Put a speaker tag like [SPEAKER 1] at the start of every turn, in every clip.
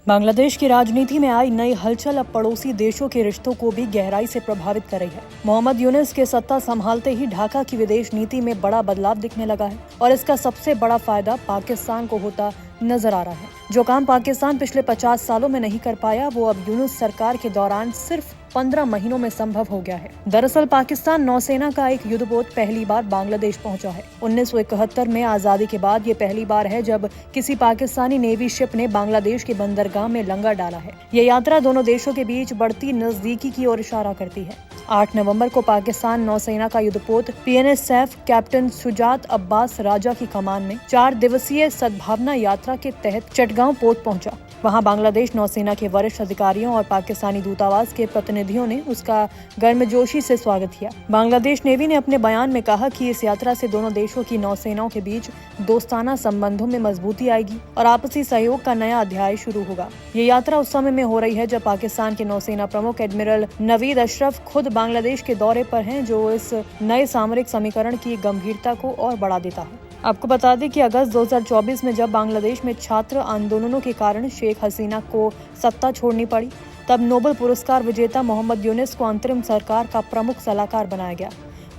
[SPEAKER 1] बांग्लादेश की राजनीति में आई नई हलचल अब पड़ोसी देशों के रिश्तों को भी गहराई से प्रभावित कर रही है। मोहम्मद यूनुस के सत्ता संभालते ही ढाका की विदेश नीति में बड़ा बदलाव दिखने लगा है और इसका सबसे बड़ा फायदा पाकिस्तान को होता नजर आ रहा है। जो काम पाकिस्तान पिछले 50 सालों में नहीं कर पाया, वो अब यूनुस सरकार के दौरान सिर्फ 15 महीनों में संभव हो गया है। दरअसल पाकिस्तान नौसेना का एक युद्धपोत पहली बार बांग्लादेश पहुंचा है। 1971 में आजादी के बाद ये पहली बार है जब किसी पाकिस्तानी नेवी शिप ने बांग्लादेश के बंदरगाह में लंगर डाला है। ये यात्रा दोनों देशों के बीच बढ़ती नजदीकी की ओर इशारा करती है। 8 नवंबर को पाकिस्तान नौसेना का युद्धपोत PNS सैफ कैप्टन सुजात अब्बास राजा की कमान में 4 दिवसीय सद्भावना यात्रा के तहत चटगांव पोर्ट पहुंचा। वहां बांग्लादेश नौसेना के वरिष्ठ अधिकारियों और पाकिस्तानी दूतावास के प्रतिनिधियों ने उसका गर्मजोशी से स्वागत किया। बांग्लादेश नेवी ने अपने बयान में कहा कि इस यात्रा से दोनों देशों की नौसेनाओं के बीच दोस्ताना संबंधों में मजबूती आएगी और आपसी सहयोग का नया अध्याय शुरू होगा। ये यात्रा उस समय में हो रही है जब पाकिस्तान के नौसेना प्रमुख एडमिरल नवीद अशरफ खुद बांग्लादेश के दौरे पर हैं, जो इस नए सामरिक समीकरण की गंभीरता को और बढ़ा देता है। आपको बता दें कि अगस्त 2024 में जब बांग्लादेश में छात्र आंदोलनों के कारण शेख हसीना को सत्ता छोड़नी पड़ी, तब नोबेल पुरस्कार विजेता मोहम्मद यूनुस को अंतरिम सरकार का प्रमुख सलाहकार बनाया गया।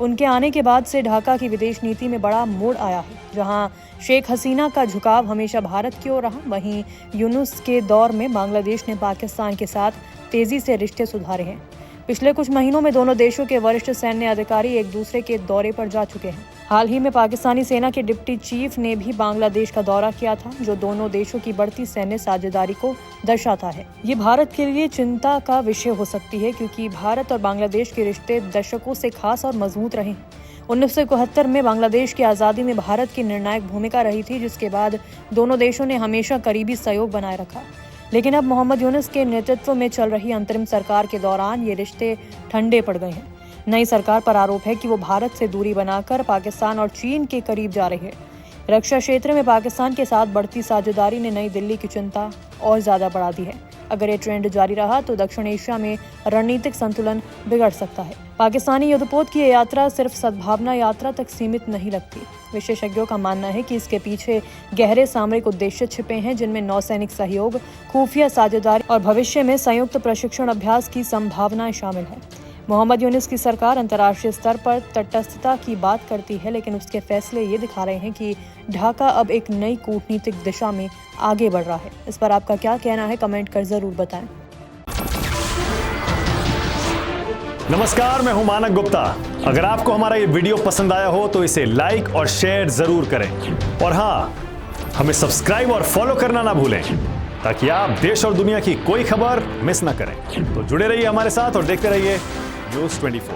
[SPEAKER 1] उनके आने के बाद से ढाका की विदेश नीति में बड़ा मोड़ आया है। जहां शेख हसीना का झुकाव हमेशा भारत की ओर रहा, वहीं यूनुस के दौर में बांग्लादेश ने पाकिस्तान के साथ तेजी से रिश्ते सुधारे हैं। पिछले कुछ महीनों में दोनों देशों के वरिष्ठ सैन्य अधिकारी एक दूसरे के दौरे पर जा चुके हैं। हाल ही में पाकिस्तानी सेना के डिप्टी चीफ ने भी बांग्लादेश का दौरा किया था, जो दोनों देशों की बढ़ती सैन्य साझेदारी को दर्शाता है। ये भारत के लिए चिंता का विषय हो सकती है, क्योंकि भारत और बांग्लादेश के रिश्ते दशकों से खास और मजबूत रहे हैं। 1971 में बांग्लादेश की आज़ादी में भारत की निर्णायक भूमिका रही थी, जिसके बाद दोनों देशों ने हमेशा करीबी सहयोग बनाए रखा। लेकिन अब मोहम्मद यूनुस के नेतृत्व में चल रही अंतरिम सरकार के दौरान ये रिश्ते ठंडे पड़ गए हैं। नई सरकार पर आरोप है कि वो भारत से दूरी बनाकर पाकिस्तान और चीन के करीब जा रही है। रक्षा क्षेत्र में पाकिस्तान के साथ बढ़ती साझेदारी ने नई दिल्ली की चिंता और ज्यादा बढ़ा दी है। अगर ये ट्रेंड जारी रहा तो दक्षिण एशिया में रणनीतिक संतुलन बिगड़ सकता है। पाकिस्तानी युद्धपोत की ये यात्रा सिर्फ सद्भावना यात्रा तक सीमित नहीं लगती। विशेषज्ञों का मानना है कि इसके पीछे गहरे सामरिक उद्देश्य छिपे हैं, जिनमें नौसैनिक सहयोग, खुफिया साझेदारी और भविष्य में संयुक्त प्रशिक्षण अभ्यास की संभावनाएं शामिल है। मोहम्मद यूनुस की सरकार अंतर्राष्ट्रीय स्तर पर तटस्थता की बात करती है, लेकिन उसके फैसले ये दिखा रहे हैं कि ढाका अब एक नई कूटनीतिक दिशा में आगे बढ़ रहा है। इस पर आपका क्या कहना है, कमेंट कर जरूर बताएं।
[SPEAKER 2] नमस्कार, मैं हूं मानक गुप्ता। अगर आपको हमारा ये वीडियो पसंद आया हो तो इसे लाइक और शेयर जरूर करें, और हाँ, हमें सब्सक्राइब और फॉलो करना ना भूलें, ताकि आप देश और दुनिया की कोई खबर मिस ना करें। तो जुड़े रहिए हमारे साथ और देखते रहिए News 24।